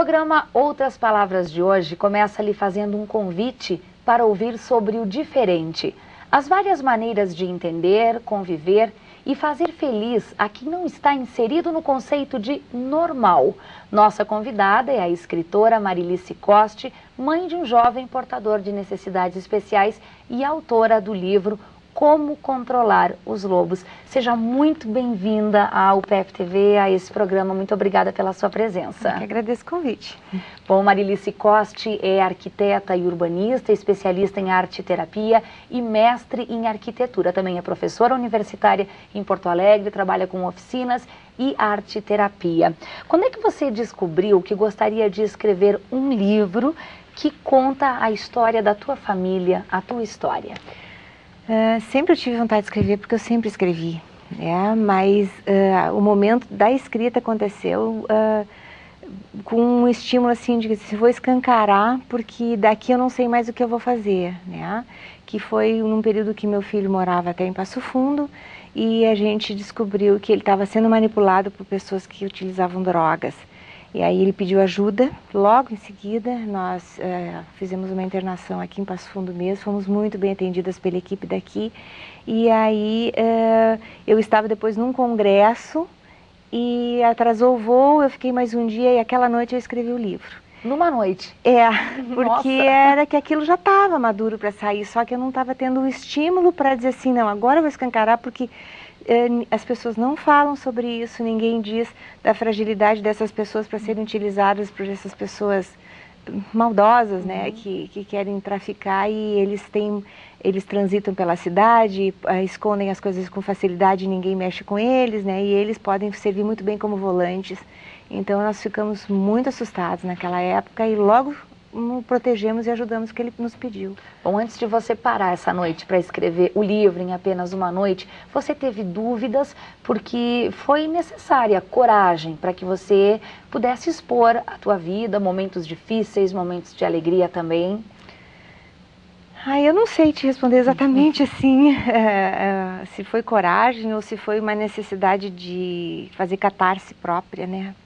programa Outras Palavras de hoje começa lhe fazendo um convite para ouvir sobre o diferente, as várias maneiras de entender, conviver e fazer feliz a quem não está inserido no conceito de normal. Nossa convidada é a escritora Marilice Coste, mãe de um jovem portador de necessidades especiais e autora do livro Como Controlar os Lobos. Seja muito bem-vinda ao UPF TV, a esse programa. Muito obrigada pela sua presença. Eu que agradeço o convite. Bom, Marilice Coste é arquiteta e urbanista, especialista em arte e terapia e mestre em arquitetura. Também é professora universitária em Porto Alegre, trabalha com oficinas e arte e terapia. Quando é que você descobriu que gostaria de escrever um livro que conta a história da tua família, a tua história? Sempre eu tive vontade de escrever, porque eu sempre escrevi, né? Mas o momento da escrita aconteceu com um estímulo assim de que vou escancarar, porque daqui eu não sei mais o que eu vou fazer, né? Que foi num período que meu filho morava até em Passo Fundo e a gente descobriu que ele estava sendo manipulado por pessoas que utilizavam drogas. E aí ele pediu ajuda, logo em seguida nós fizemos uma internação aqui em Passo Fundo mesmo, fomos muito bem atendidas pela equipe daqui. E aí eu estava depois num congresso e atrasou o voo, eu fiquei mais um dia e aquela noite eu escrevi o livro. Numa noite? Porque era que aquilo já estava maduro para sair, só que eu não estava tendo o estímulo para dizer assim, não, agora eu vou escancarar porque as pessoas não falam sobre isso, ninguém diz da fragilidade dessas pessoas para serem utilizadas por essas pessoas maldosas, né, que querem traficar e eles transitam pela cidade, escondem as coisas com facilidade e ninguém mexe com eles, né, e eles podem servir muito bem como volantes. Então nós ficamos muito assustados naquela época e logo protegemos e ajudamos o que ele nos pediu. Bom, antes de você parar essa noite para escrever o livro em apenas uma noite, você teve dúvidas porque foi necessária coragem para que você pudesse expor a tua vida, momentos difíceis, momentos de alegria também? Eu não sei te responder exatamente assim, se foi coragem ou se foi uma necessidade de fazer catarse própria, né?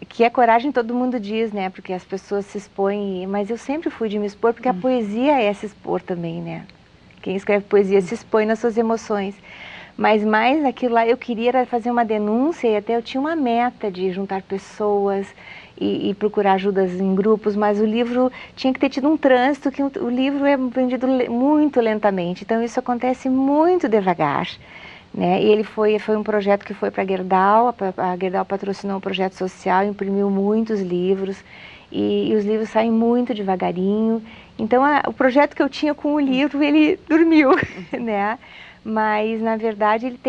Que é coragem todo mundo diz, né, porque as pessoas se expõem, mas eu sempre fui de me expor, porque a poesia é se expor também, né, quem escreve poesia se expõe nas suas emoções, mas mais aquilo lá eu queria era fazer uma denúncia e até eu tinha uma meta de juntar pessoas e procurar ajudas em grupos, mas o livro tinha que ter tido um trânsito, que o livro é vendido muito lentamente, então isso acontece muito devagar. Né? E ele foi um projeto que foi para a Gerdau patrocinou um projeto social, imprimiu muitos livros e os livros saem muito devagarinho. Então o projeto que eu tinha com o livro, ele dormiu, né? Mas na verdade ele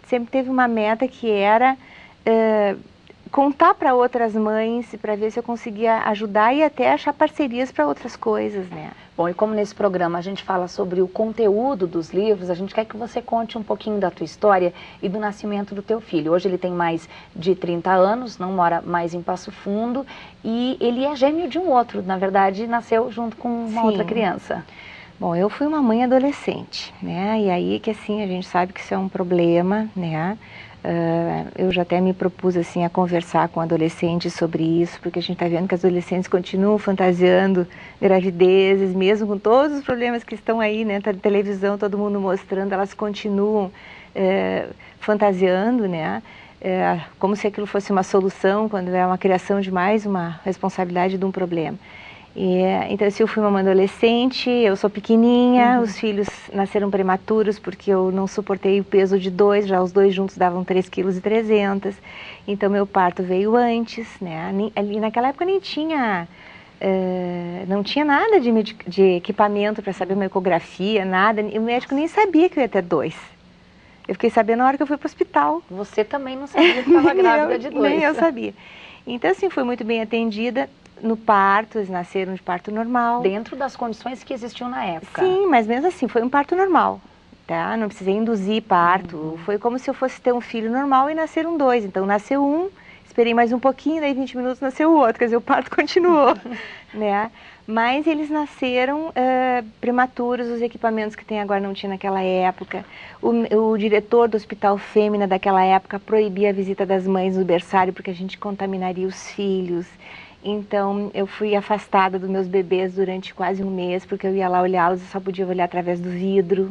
sempre teve uma meta que era contar para outras mães para ver se eu conseguia ajudar e até achar parcerias para outras coisas, né? Bom, e como nesse programa a gente fala sobre o conteúdo dos livros, a gente quer que você conte um pouquinho da tua história e do nascimento do teu filho. Hoje ele tem mais de 30 anos, não mora mais em Passo Fundo e ele é gêmeo de um outro, na verdade nasceu junto com uma outra criança. Bom, eu fui uma mãe adolescente, né? E aí que assim a gente sabe que isso é um problema, né? Eu já até me propus assim a conversar com adolescentes sobre isso, porque a gente está vendo que as adolescentes continuam fantasiando gravidezes, mesmo com todos os problemas que estão aí, né, tá na televisão, todo mundo mostrando, elas continuam fantasiando, né, como se aquilo fosse uma solução, quando é uma criação demais, uma responsabilidade de um problema. Então assim, eu fui uma mãe adolescente, eu sou pequenininha, os filhos nasceram prematuros porque eu não suportei o peso de 2, já os 2 juntos davam 3,3 kg, então meu parto veio antes, né? Ali naquela época nem tinha, não tinha nada de equipamento para saber uma ecografia, nada, o médico nem sabia que eu ia ter 2. Eu fiquei sabendo na hora que eu fui para o hospital. Você também não sabia que estava grávida de 2. Nem eu sabia. Então assim, fui muito bem atendida. No parto, eles nasceram de parto normal. Dentro das condições que existiam na época. Sim, mas mesmo assim, foi um parto normal, tá? Não precisei induzir parto, foi como se eu fosse ter um filho normal e nasceram 2. Então, nasceu um, esperei mais um pouquinho, daí 20 minutos nasceu o outro, quer dizer, o parto continuou, né? Mas eles nasceram prematuros, os equipamentos que tem agora não tinha naquela época. O diretor do Hospital Fêmea daquela época proibia a visita das mães no berçário porque a gente contaminaria os filhos. Então eu fui afastada dos meus bebês durante quase um mês porque eu ia lá olhá-los e só podia olhar através do vidro.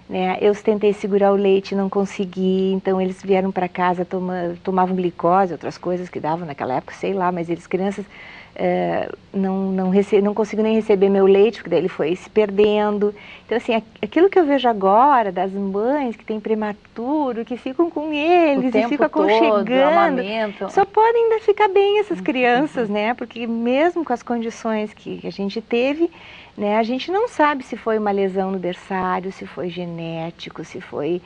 Né? Eu tentei segurar o leite, não consegui, então eles vieram para casa, tomavam glicose, outras coisas que davam naquela época, sei lá, mas eles crianças não conseguiam nem receber meu leite, porque daí ele foi se perdendo. Então assim, aquilo que eu vejo agora das mães que têm prematuro, que ficam com eles e ficam aconchegando, só podem ainda ficar bem essas crianças, né? Porque mesmo com as condições que a gente teve, né, a gente não sabe se foi uma lesão no berçário, se foi genético, se foi...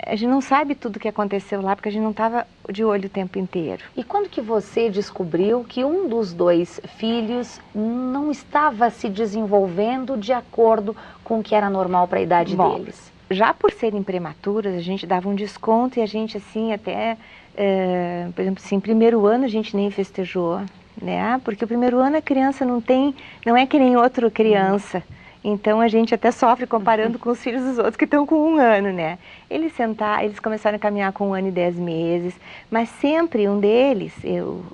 A gente não sabe tudo o que aconteceu lá, porque a gente não estava de olho o tempo inteiro. E quando que você descobriu que um dos 2 filhos não estava se desenvolvendo de acordo com o que era normal para a idade deles? Já por serem prematuras, a gente dava um desconto e a gente, assim, até, por exemplo, assim, primeiro ano a gente nem festejou, né? Porque o primeiro ano a criança não é que nem outra criança. Então a gente até sofre comparando com os filhos dos outros que estão com 1 ano, né? Eles começaram a caminhar com 1 ano e 10 meses, mas sempre um deles,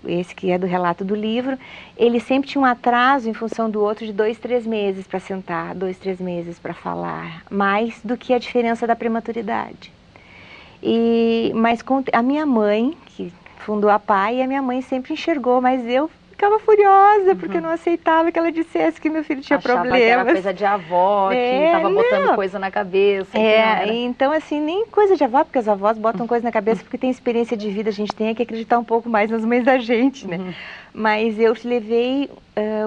esse que é do relato do livro, ele sempre tinha um atraso em função do outro de 2, 3 meses para sentar, 2, 3 meses para falar, mais do que a diferença da prematuridade. Mas com a minha mãe, que fundou a PAI, a minha mãe sempre enxergou, mas eu ficava furiosa, porque eu não aceitava que ela dissesse que meu filho tinha problemas. Que era coisa de avó, que estava botando coisa na cabeça. Então assim, nem coisa de avó, porque as avós botam coisa na cabeça porque tem experiência de vida, a gente tem que acreditar um pouco mais nas mães da gente, né? Mas eu levei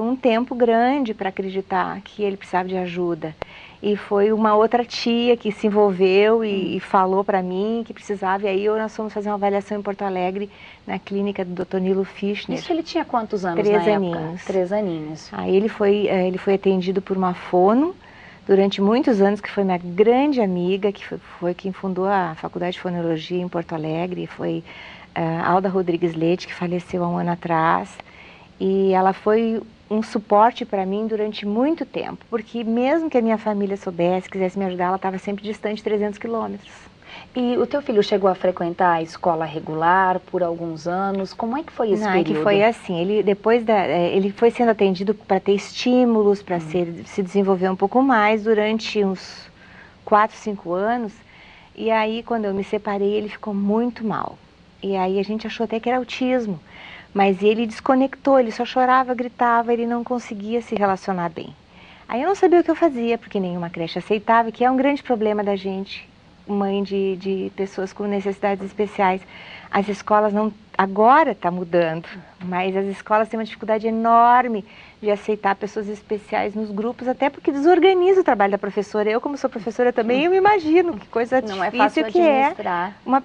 um tempo grande para acreditar que ele precisava de ajuda. E foi uma outra tia que se envolveu e falou para mim que precisava. E aí nós fomos fazer uma avaliação em Porto Alegre, na clínica do Dr. Nilo Fischner. Isso ele tinha quantos anos 3 na aninhos. época? 3 aninhos. Aí ele foi atendido por uma fono durante muitos anos, que foi minha grande amiga, que foi quem fundou a Faculdade de Fonologia em Porto Alegre. Foi Alda Rodrigues Leite, que faleceu há 1 ano atrás. E ela foi um suporte para mim durante muito tempo, porque mesmo que a minha família soubesse, quisesse me ajudar, ela estava sempre distante de 300 quilômetros. E o teu filho chegou a frequentar a escola regular por alguns anos? Como é que foi esse período? Que foi assim, ele foi sendo atendido para ter estímulos, para se desenvolver um pouco mais durante uns 4, 5 anos. E aí, quando eu me separei, ele ficou muito mal. E aí a gente achou até que era autismo. Mas ele desconectou, ele só chorava, gritava, ele não conseguia se relacionar bem. Aí eu não sabia o que eu fazia, porque nenhuma creche aceitava, que é um grande problema da gente, mãe de pessoas com necessidades especiais. As escolas não... Agora está mudando, mas as escolas têm uma dificuldade enorme de aceitar pessoas especiais nos grupos, até porque desorganiza o trabalho da professora. Eu, como sou professora também, eu me imagino que coisa difícil que é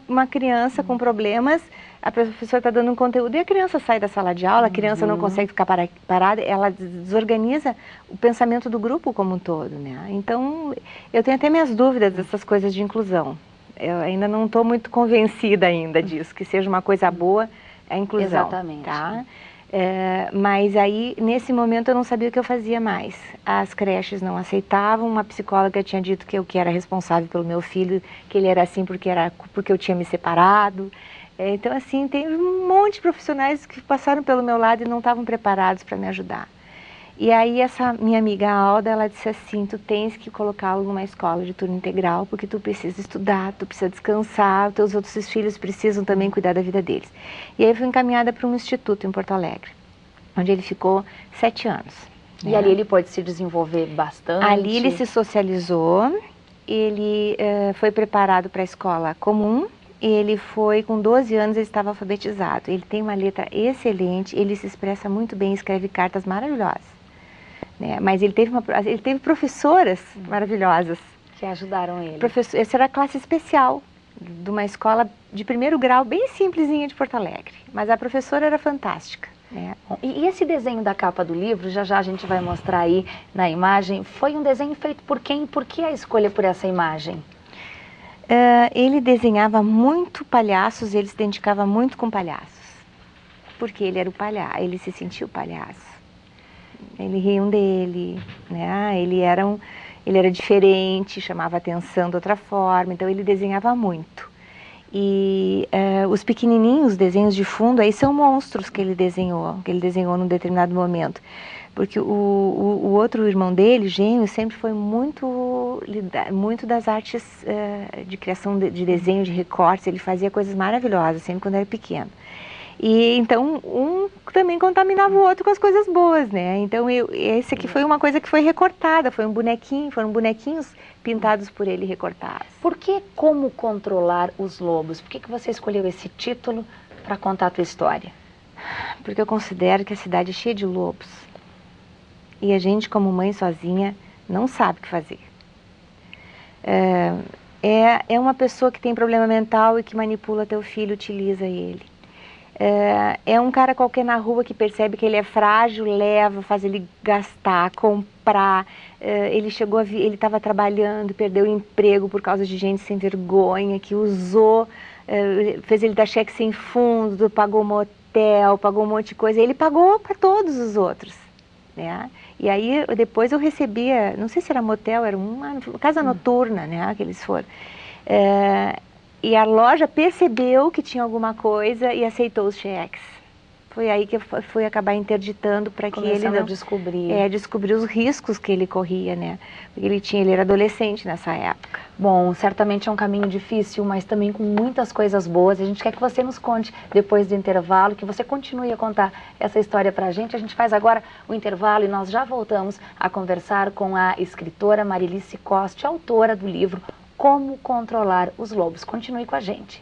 uma criança com problemas. A professora está dando um conteúdo e a criança sai da sala de aula, a criança não consegue ficar parada, ela desorganiza o pensamento do grupo como um todo, né? Então, eu tenho até minhas dúvidas dessas coisas de inclusão. Eu ainda não estou muito convencida ainda disso, que seja uma coisa boa a inclusão. Exatamente. Tá? Mas aí, nesse momento, eu não sabia o que eu fazia mais. As creches não aceitavam, uma psicóloga tinha dito que eu que era responsável pelo meu filho, que ele era assim porque eu tinha me separado. Então, assim, tem um monte de profissionais que passaram pelo meu lado e não estavam preparados para me ajudar. E aí, essa minha amiga Alda, ela disse assim, tu tens que colocá-lo numa escola de turno integral, porque tu precisa estudar, tu precisa descansar, os teus outros filhos precisam também cuidar da vida deles. E aí, eu fui encaminhada para um instituto em Porto Alegre, onde ele ficou 7 anos. E ali ele pôde se desenvolver bastante? Ali ele se socializou, ele foi preparado para a escola comum. Ele foi, com 12 anos, ele estava alfabetizado. Ele tem uma letra excelente, ele se expressa muito bem, escreve cartas maravilhosas. Né? Mas ele teve professoras maravilhosas. Que ajudaram ele. Essa era a classe especial de uma escola de 1º grau, bem simplesinha de Porto Alegre. Mas a professora era fantástica. Né? E esse desenho da capa do livro, já já a gente vai mostrar aí na imagem, foi um desenho feito por quem? Por que a escolha por essa imagem? Ele desenhava muito palhaços, ele se identificava muito com palhaços, porque ele era o palhaço, ele se sentia o palhaço. riam dele, né? Ele era diferente, chamava atenção de outra forma, então ele desenhava muito. E os pequenininhos, desenhos de fundo, aí são monstros que ele desenhou num determinado momento. Porque o outro irmão dele, gêmeo, sempre foi muito das artes de criação de desenho, de recortes. Ele fazia coisas maravilhosas, sempre quando era pequeno. E então um também contaminava o outro com as coisas boas, né? Então esse aqui foi uma coisa que foi recortada, foram bonequinhos pintados por ele recortados. Por que Como Controlar os Lobos? Por que você escolheu esse título para contar a tua história? Porque eu considero que a cidade é cheia de lobos. E a gente, como mãe sozinha, não sabe o que fazer. É uma pessoa que tem problema mental e que manipula teu filho, utiliza ele. É um cara qualquer na rua que percebe que ele é frágil, leva, faz ele gastar, comprar. Ele estava trabalhando, perdeu o emprego por causa de gente sem vergonha, que usou, fez ele dar cheque sem fundo, pagou motel, pagou um monte de coisa. Ele pagou para todos os outros, né? E aí depois eu recebia, não sei se era motel, era uma casa noturna, né, que eles foram. E a loja percebeu que tinha alguma coisa e aceitou os cheques. Foi aí que eu fui acabar interditando para que ele não descobrir os riscos que ele corria, né? Porque ele era adolescente nessa época. Bom, certamente é um caminho difícil, mas também com muitas coisas boas. A gente quer que você nos conte depois do intervalo, que você continue a contar essa história para a gente. A gente faz agora o intervalo e nós já voltamos a conversar com a escritora Marilice Coste, autora do livro Como Controlar os Lobos. Continue com a gente.